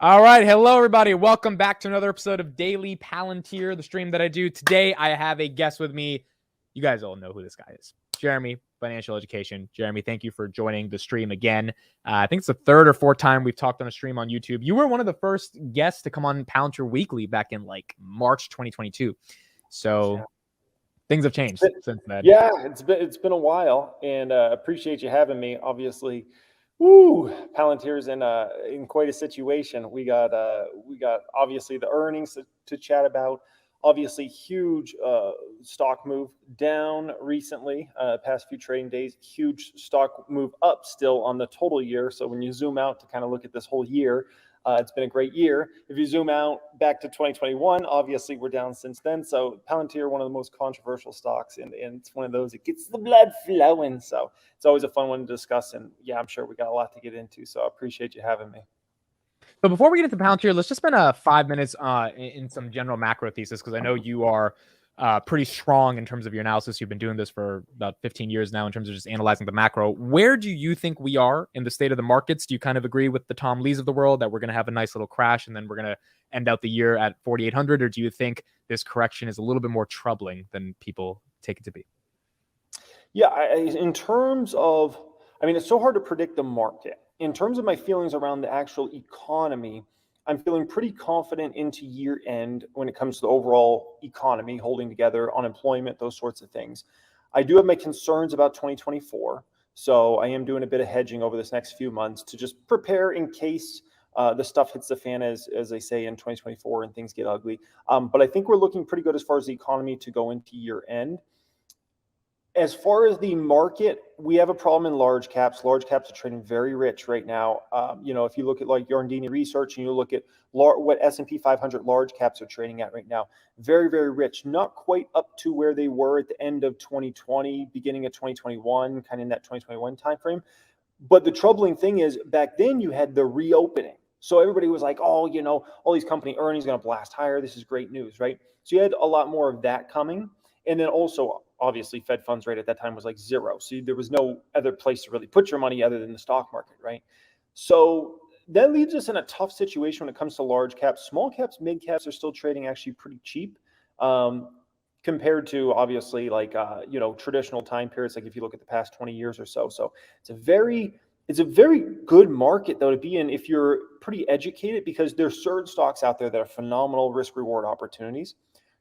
All right. Hello, everybody. Welcome back to another episode of Daily Palantir, the stream that I do. Today, I have a guest with me. You guys all know who this guy is. Jeremy, Financial Education. Jeremy, thank you for joining the stream again. I think it's the third or fourth time we've talked on a stream on YouTube. You were one of the first guests to come on Palantir Weekly back in like March 2022. So things have changed since then. Yeah, it's been a while, and appreciate you having me. Obviously, Palantir's in quite a situation. We got obviously the earnings to chat about. Obviously, huge stock move down recently. Past few trading days, huge stock move up still on the total year. So when you zoom out to kind of look at this whole year, it's been a great year. If you zoom out back to 2021, obviously we're down since then. So Palantir, one of the most controversial stocks, and it's one of those that gets the blood flowing. So it's always a fun one to discuss. And yeah, I'm sure we got a lot to get into. So I appreciate you having me. So before we get into Palantir, let's just spend 5 minutes in some general macro thesis, because I know you are pretty strong in terms of your analysis. You've been doing this for about 15 years now in terms of just analyzing the macro. Where do you think we are in the state of the markets? Do you kind of agree with the Tom Lees of the world that we're going to have a nice little crash and then we're going to end out the year at 4,800? Or do you think this correction is a little bit more troubling than people take it to be? Yeah, in terms of, it's so hard to predict the market. In terms of my feelings around the actual economy, I'm feeling pretty confident into year end when it comes to the overall economy, holding together, unemployment, those sorts of things. I do have my concerns about 2024. So I am doing a bit of hedging over this next few months to just prepare in case the stuff hits the fan, as they say, in 2024 and things get ugly. But I think we're looking pretty good as far as the economy to go into year end. As far as the market, we have a problem in large caps. Large caps are trading very rich right now. If you look at like Yardeni Research and you look at what S&P 500 large caps are trading at right now, very, very rich. Not quite up to where they were at the end of 2020, beginning of 2021, kind of in that 2021 timeframe. But the troubling thing is back then you had the reopening. So everybody was like, oh, all these company earnings are going to blast higher. This is great news, right? So you had a lot more of that coming. And then also, obviously, Fed funds rate at that time was like zero. So there was no other place to really put your money other than the stock market, right? So that leaves us in a tough situation when it comes to large caps. Small caps, mid caps are still trading actually pretty cheap compared to obviously like, traditional time periods. Like if you look at the past 20 years or so. So it's a very good market though to be in if you're pretty educated, because there's certain stocks out there that are phenomenal risk reward opportunities.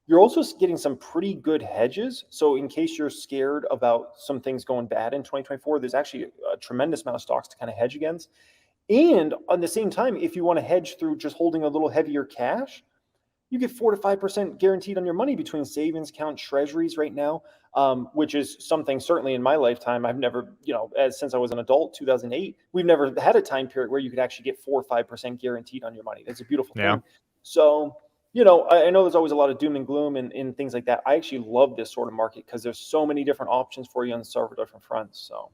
You're also getting some pretty good hedges. So in case you're scared about some things going bad in 2024, there's actually a tremendous amount of stocks to kind of hedge against. And at the same time, if you want to hedge through just holding a little heavier cash, you get 4 to 5% guaranteed on your money between savings account, treasuries right now, which is something certainly in my lifetime I've never, since I was an adult, 2008, we've never had a time period where you could actually get 4 or 5% guaranteed on your money. That's a beautiful thing. So, I know there's always a lot of doom and gloom and things like that. I actually love this sort of market because there's so many different options for you on several different fronts. So.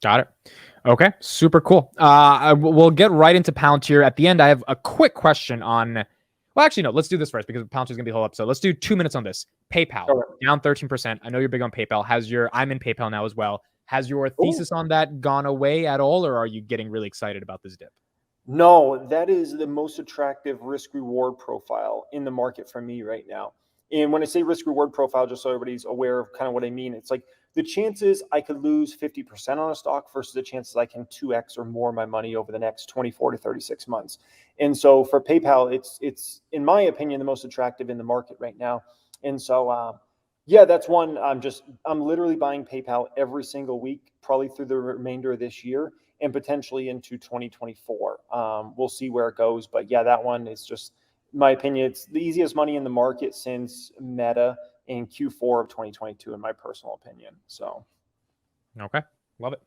Got it. Okay. Super cool. We'll get right into Palantir. At the end, I have a quick question on, well, actually, no, let's do this first because Palantir is going to be a whole episode. Let's do 2 minutes on this. PayPal, down 13%. I know you're big on PayPal. I'm in PayPal now as well. Has your thesis on that gone away at all, or are you getting really excited about this dip? No, that is the most attractive risk reward profile in the market for me right now. And when I say risk reward profile, just so everybody's aware of kind of what I mean, it's like the chances I could lose 50% on a stock versus the chances I can 2x or more my money over the next 24 to 36 months. And so for PayPal, it's in my opinion, the most attractive in the market right now. And so, that's one. I'm literally buying PayPal every single week, probably through the remainder of this year and potentially into 2024. We'll see where it goes. But yeah, that one is just, in my opinion, it's the easiest money in the market since Meta in Q4 of 2022, in my personal opinion. So. Okay. Love it.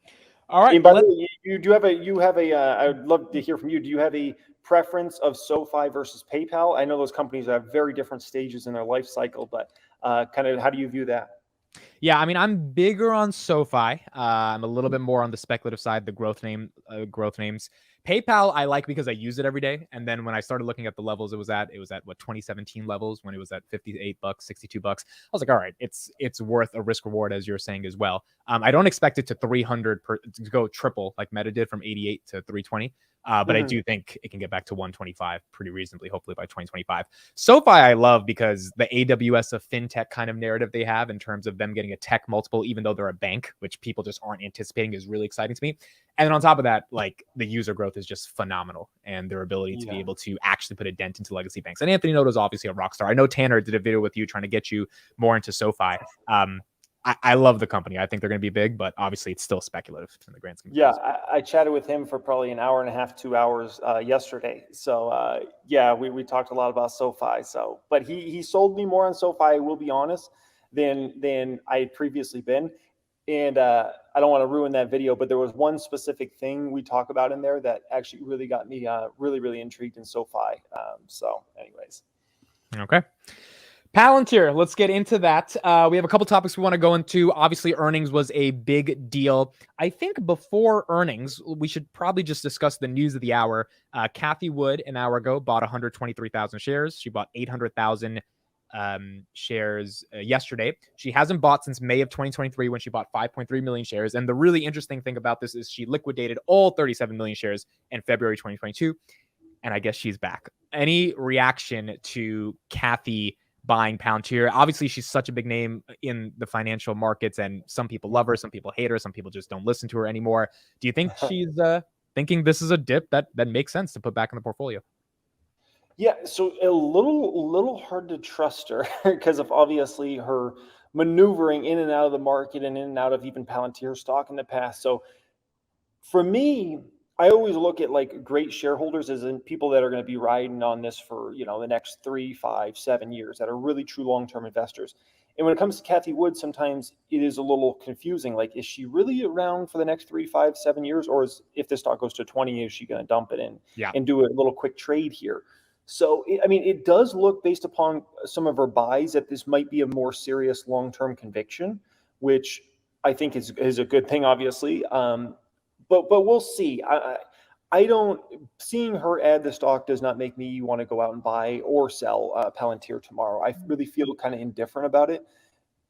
All right. And by the way, you have a, I would love to hear from you. Do you have a preference of SoFi versus PayPal? I know those companies have very different stages in their life cycle, but kind of how do you view that? Yeah, I'm bigger on SoFi. I'm a little bit more on the speculative side, the growth names. PayPal I like because I use it every day. And then when I started looking at the levels it was at what, 2017 levels, when it was at $58, $62. I was like, all right, it's worth a risk reward, as you're saying as well. I don't expect it to 300 to go triple like Meta did from 88 to 320. But I do think it can get back to 125 pretty reasonably, hopefully by 2025. SoFi I love because the AWS of fintech kind of narrative they have in terms of them getting a tech multiple, even though they're a bank, which people just aren't anticipating, is really exciting to me. And then on top of that, like the user growth is just phenomenal, and their ability to be able to actually put a dent into legacy banks. And Anthony Noto is obviously a rock star. I know Tanner did a video with you trying to get you more into SoFi. I love the company. I think they're going to be big, but obviously it's still speculative in the grand scheme. Yeah, I chatted with him for probably an hour and a half, 2 hours yesterday. So yeah, we talked a lot about SoFi. So, but he sold me more on SoFi, I will be honest, than I had previously been. And I don't want to ruin that video, but there was one specific thing we talk about in there that actually really got me really intrigued in SoFi. So anyways. Okay. Palantir, let's get into that. We have a couple topics we want to go into. Obviously, earnings was a big deal. I think before earnings, we should probably just discuss the news of the hour. Cathie Wood, an hour ago, bought 123,000 shares. She bought 800,000 shares yesterday. She hasn't bought since May of 2023 when she bought 5.3 million shares. And the really interesting thing about this is she liquidated all 37 million shares in February 2022. And I guess she's back. Any reaction to Cathie buying Palantir? Obviously, she's such a big name in the financial markets, and some people love her, some people hate her, some people just don't listen to her anymore. Do you think she's thinking this is a dip that makes sense to put back in the portfolio? Yeah, so a little hard to trust her because of obviously her maneuvering in and out of the market and in and out of even Palantir stock in the past. So for me, I always look at like great shareholders as in people that are going to be riding on this for, the next 3, 5, 7 years, that are really true long-term investors. And when it comes to Cathie Wood, sometimes it is a little confusing. Like, is she really around for the next 3, 5, 7 years? Or if the stock goes to 20, is she going to dump it in and do a little quick trade here? So, it does look, based upon some of her buys, that this might be a more serious long-term conviction, which I think is a good thing, obviously. But we'll see. I don't, seeing her add the stock does not make me want to go out and buy or sell Palantir tomorrow. I really feel kind of indifferent about it.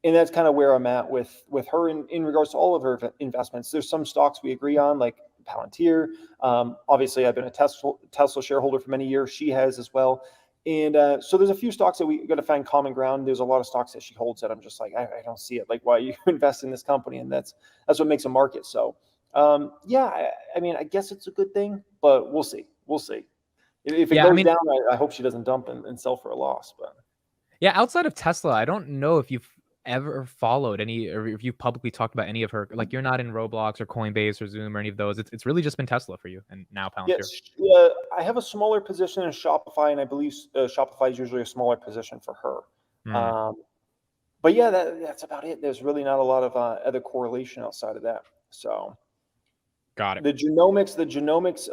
And that's kind of where I'm at with her in regards to all of her investments. There's some stocks we agree on, like Palantir. Obviously, I've been a Tesla shareholder for many years. She has as well. And so there's a few stocks that we got to find common ground. There's a lot of stocks that she holds that I'm just like, I don't see it. Like, why you invest in this company? And that's what makes a market. So yeah, I guess it's a good thing, but we'll see. We'll see. If it goes down, I hope she doesn't dump and sell for a loss. But yeah, outside of Tesla, I don't know if you've ever followed any, or if you've publicly talked about any of her. Like, you're not in Roblox or Coinbase or Zoom or any of those. It's really just been Tesla for you, and now Palantir. Yes, I have a smaller position in Shopify, and I believe Shopify is usually a smaller position for her. But yeah, that's about it. There's really not a lot of other correlation outside of that. So. Got it. The genomics,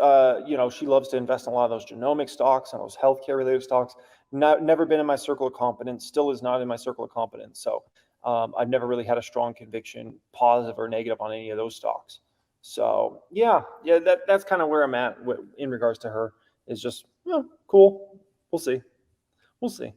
she loves to invest in a lot of those genomic stocks and those healthcare related stocks. Never been in my circle of competence, still is not in my circle of competence. So I've never really had a strong conviction, positive or negative, on any of those stocks. So yeah, that's kind of where I'm at in regards to her. Is just, cool. We'll see.